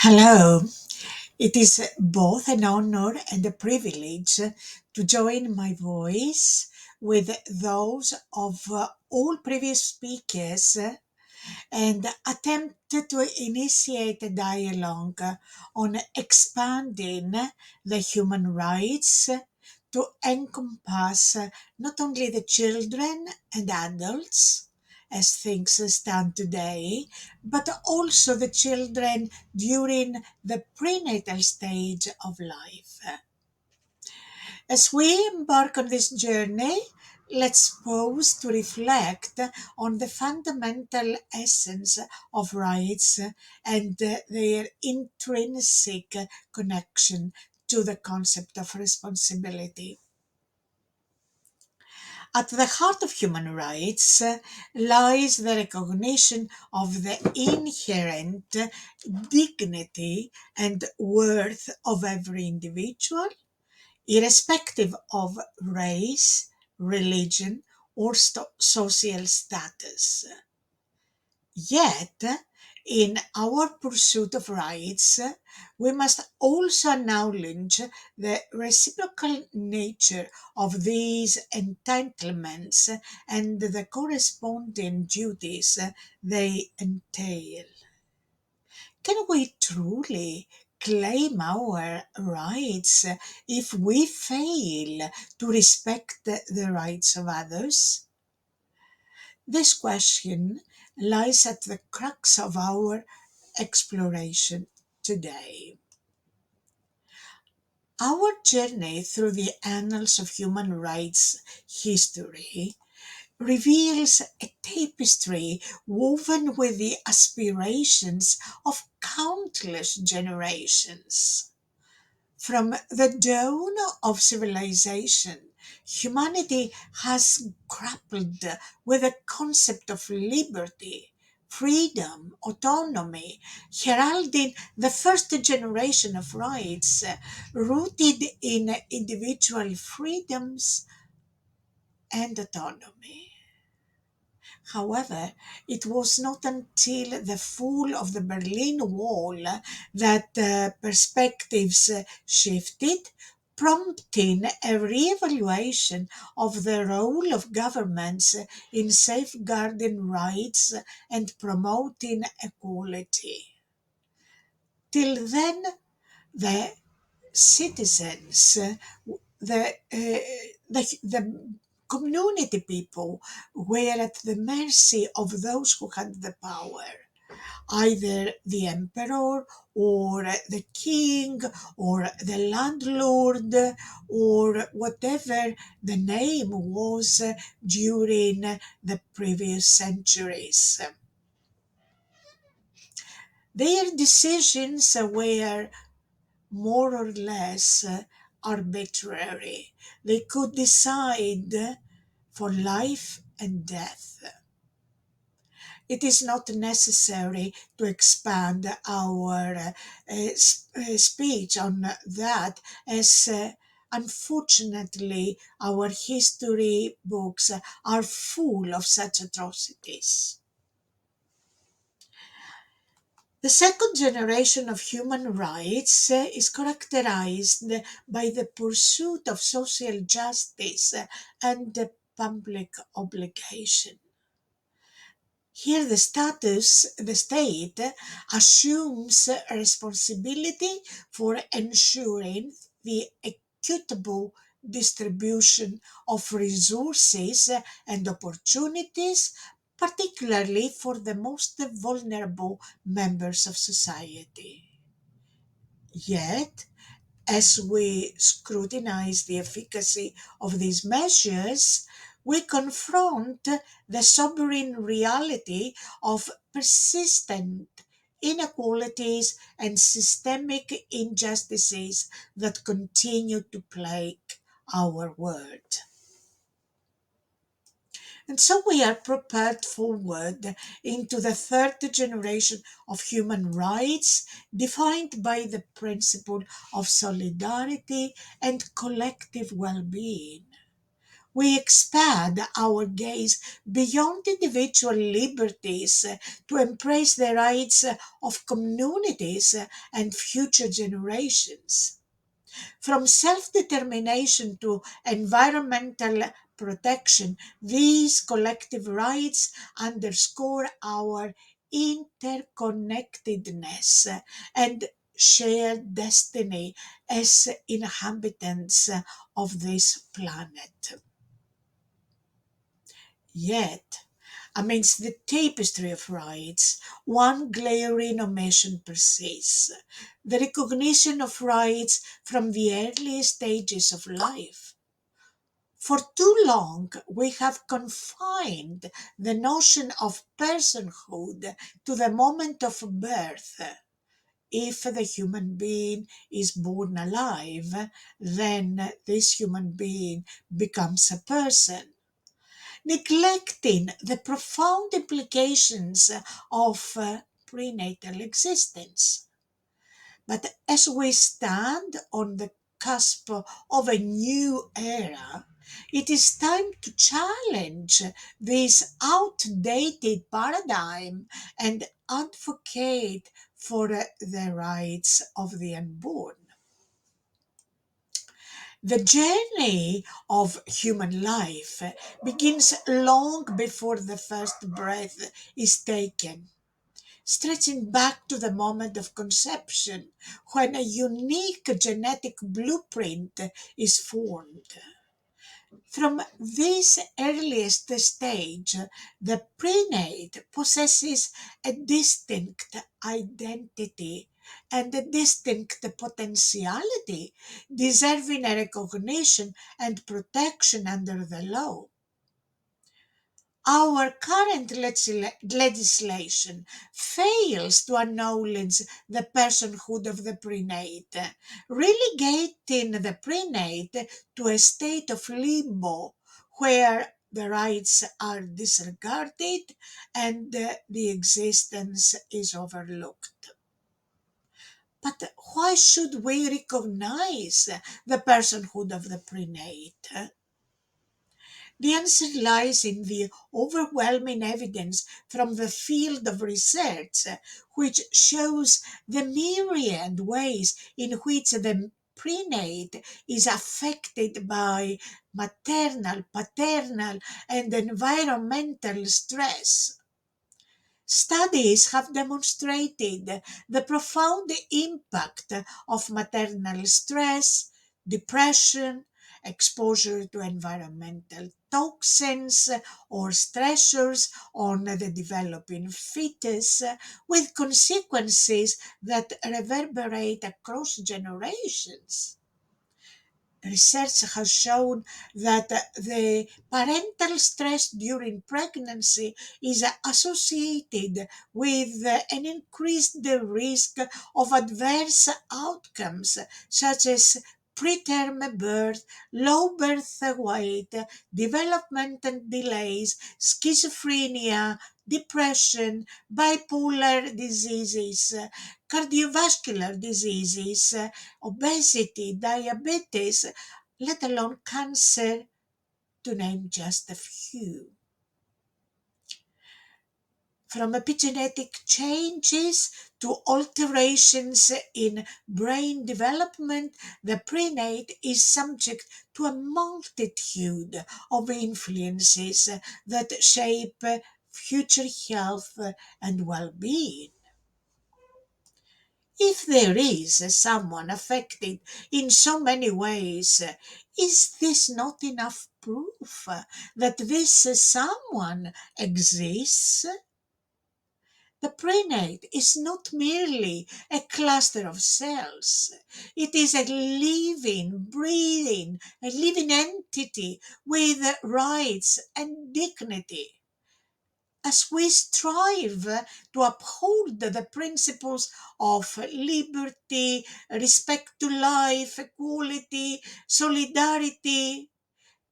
Hello. It is both an honor and a privilege to join my voice with those of all previous speakers and attempt to initiate a dialogue on expanding the human rights to encompass not only the children and adults as things stand today, but also the children during the prenatal stage of life. As we embark on this journey, let's pause to reflect on the fundamental essence of rights and their intrinsic connection to the concept of responsibility. At the heart of human rights lies the recognition of the inherent dignity and worth of every individual, irrespective of race, religion, or social status. Yet, in our pursuit of rights, we must also acknowledge the reciprocal nature of these entitlements and the corresponding duties they entail. Can we truly claim our rights if we fail to respect the rights of others? This question lies at the crux of our exploration today. Our journey through the annals of human rights history reveals a tapestry woven with the aspirations of countless generations. From the dawn of civilization, humanity has grappled with the concept of liberty, freedom, autonomy, heralding the first generation of rights rooted in individual freedoms and autonomy. However, it was not until the fall of the Berlin Wall that perspectives shifted, prompting a re-evaluation of the role of governments in safeguarding rights and promoting equality. Till then, the citizens, the community people were at the mercy of those who had the power, either the emperor or the king or the landlord or whatever the name was during the previous centuries. Their decisions were more or less arbitrary. They could decide for life and death. It is not necessary to expand our speech on that, as unfortunately our history books are full of such atrocities. The second generation of human rights is characterized by the pursuit of social justice and the public obligation. Here, the state assumes a responsibility for ensuring the equitable distribution of resources and opportunities, particularly for the most vulnerable members of society. Yet, as we scrutinize the efficacy of these measures, we confront the sobering reality of persistent inequalities and systemic injustices that continue to plague our world. And so we are propelled forward into the third generation of human rights, defined by the principle of solidarity and collective well being. We expand our gaze beyond individual liberties to embrace the rights of communities and future generations. From self determination to environmental protection, these collective rights underscore our interconnectedness and shared destiny as inhabitants of this planet. Yet, amidst the tapestry of rights, one glaring omission persists: the recognition of rights from the earliest stages of life. For too long, we have confined the notion of personhood to the moment of birth. If the human being is born alive, then this human being becomes a person, neglecting the profound implications of prenatal existence. But as we stand on the cusp of a new era, it is time to challenge this outdated paradigm and advocate for the rights of the unborn. The journey of human life begins long before the first breath is taken, stretching back to the moment of conception when a unique genetic blueprint is formed. From this earliest stage, the prenate possesses a distinct identity and a distinct potentiality, deserving a recognition and protection under the law. Our current legislation fails to acknowledge the personhood of the prenate, relegating the prenate to a state of limbo where the rights are disregarded and the existence is overlooked. But why should we recognize the personhood of the prenate? The answer lies in the overwhelming evidence from the field of research, which shows the myriad ways in which the prenate is affected by maternal, paternal, and environmental stress. Studies have demonstrated the profound impact of maternal stress, depression, exposure to environmental toxins or stressors on the developing fetus, with consequences that reverberate across generations. Research has shown that the parental stress during pregnancy is associated with an increased risk of adverse outcomes such as preterm birth, low birth weight, developmental delays, schizophrenia, depression, bipolar diseases, cardiovascular diseases, obesity, diabetes, let alone cancer, to name just a few. From epigenetic changes to alterations in brain development, the prenate is subject to a multitude of influences that shape future health and well-being. If there is someone affected in so many ways, is this not enough proof that this someone exists? The prenate is not merely a cluster of cells. It is a living, breathing, a living entity with rights and dignity. As we strive to uphold the principles of liberty, respect to life, equality, solidarity,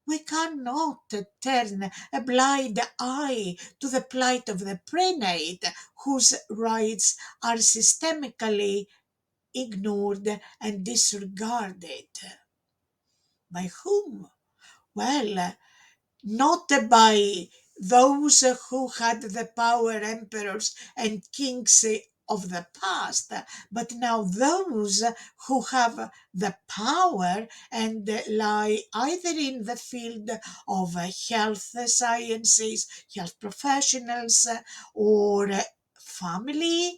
we cannot turn a blind eye to the plight of the prenate, whose rights are systemically ignored and disregarded. By whom? Well, not by those who had the power, emperors and kings of the past, but now those who have the power and lie either in the field of health sciences, health professionals, or family,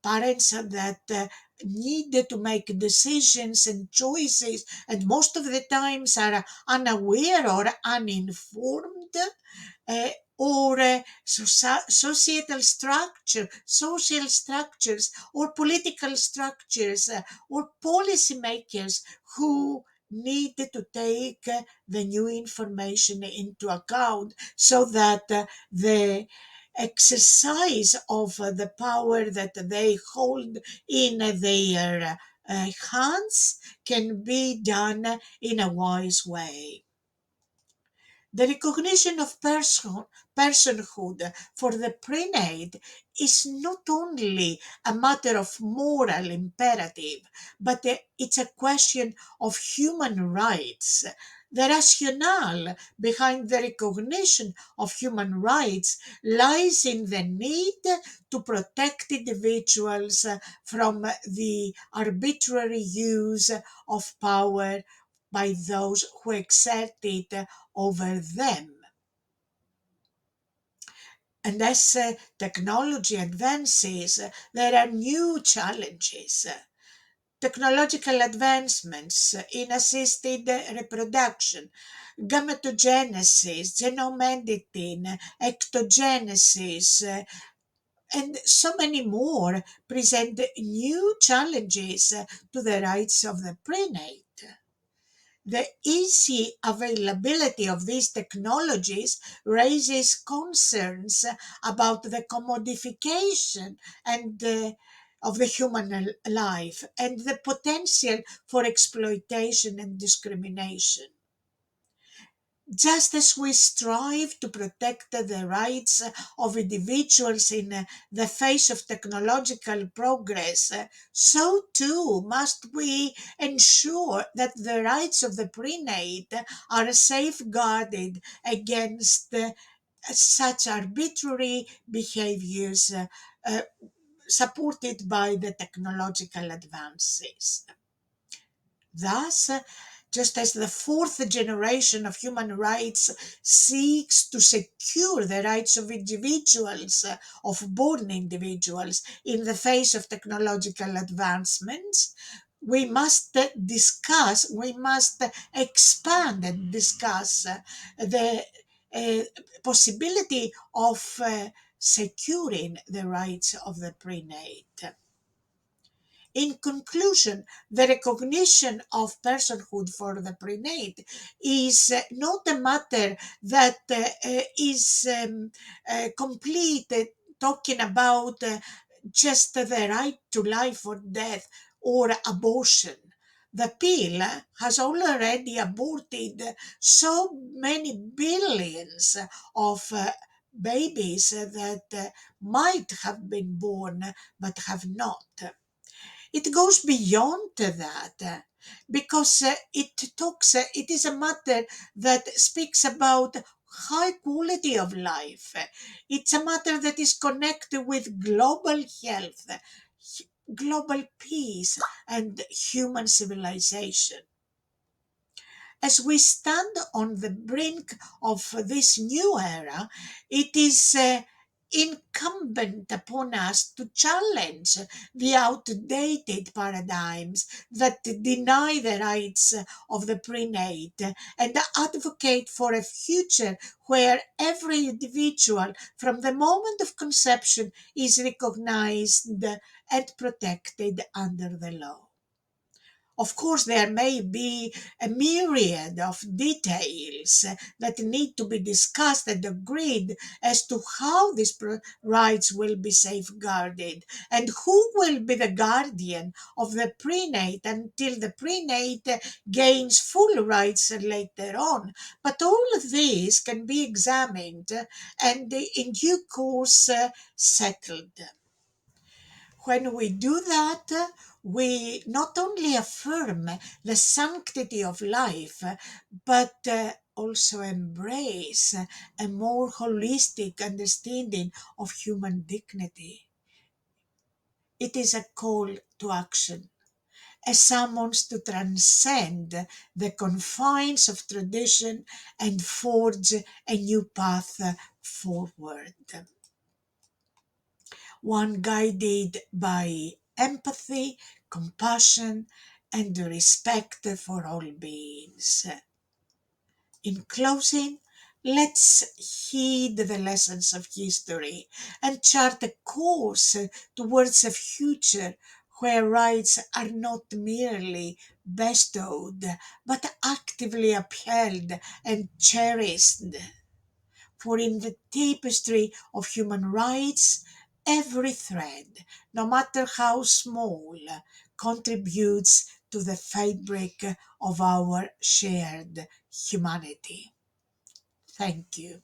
parents that need to make decisions and choices, and most of the times are unaware or uninformed, uh, or social structures, or political structures, or policymakers who need to take the new information into account so that the exercise of the power that they hold in their hands can be done in a wise way. The recognition of personhood for the prenate is not only a matter of moral imperative, but it's a question of human rights. The rationale behind the recognition of human rights lies in the need to protect individuals from the arbitrary use of power by those who exert it over them. And as technology advances, there are new challenges. Technological advancements in assisted reproduction, gametogenesis, genome editing, ectogenesis, and so many more present new challenges to the rights of the prenate. The easy availability of these technologies raises concerns about the commodification and of the human life and the potential for exploitation and discrimination. Just as we strive to protect the rights of individuals in the face of technological progress, so too must we ensure that the rights of the prenate are safeguarded against such arbitrary behaviors uh, supported by the technological advances. Thus, just as the fourth generation of human rights seeks to secure the rights of individuals, of born individuals, in the face of technological advancements, we must expand and discuss the uh, possibility of securing the rights of the prenate. In conclusion, the recognition of personhood for the prenate is not a matter that is complete, talking about just the right to life or death or abortion. The pill has already aborted so many billions of babies that might have been born but have not. It goes beyond that, because it is a matter that speaks about high quality of life. It's a matter that is connected with global health, global peace, and human civilization. As we stand on the brink of this new era, it is incumbent upon us to challenge the outdated paradigms that deny the rights of the prenate and advocate for a future where every individual from the moment of conception is recognized and protected under the law. Of course, there may be a myriad of details that need to be discussed and agreed as to how these rights will be safeguarded and who will be the guardian of the prenate until the prenate gains full rights later on. But all of these can be examined and in due course settled. When we do that, we not only affirm the sanctity of life, but also embrace a more holistic understanding of human dignity. It is a call to action, a summons to transcend the confines of tradition and forge a new path forward. One guided by empathy, compassion, and respect for all beings. In closing, let's heed the lessons of history and chart a course towards a future where rights are not merely bestowed but actively upheld and cherished. For in the tapestry of human rights, every thread, no matter how small, contributes to the fabric of our shared humanity. Thank you.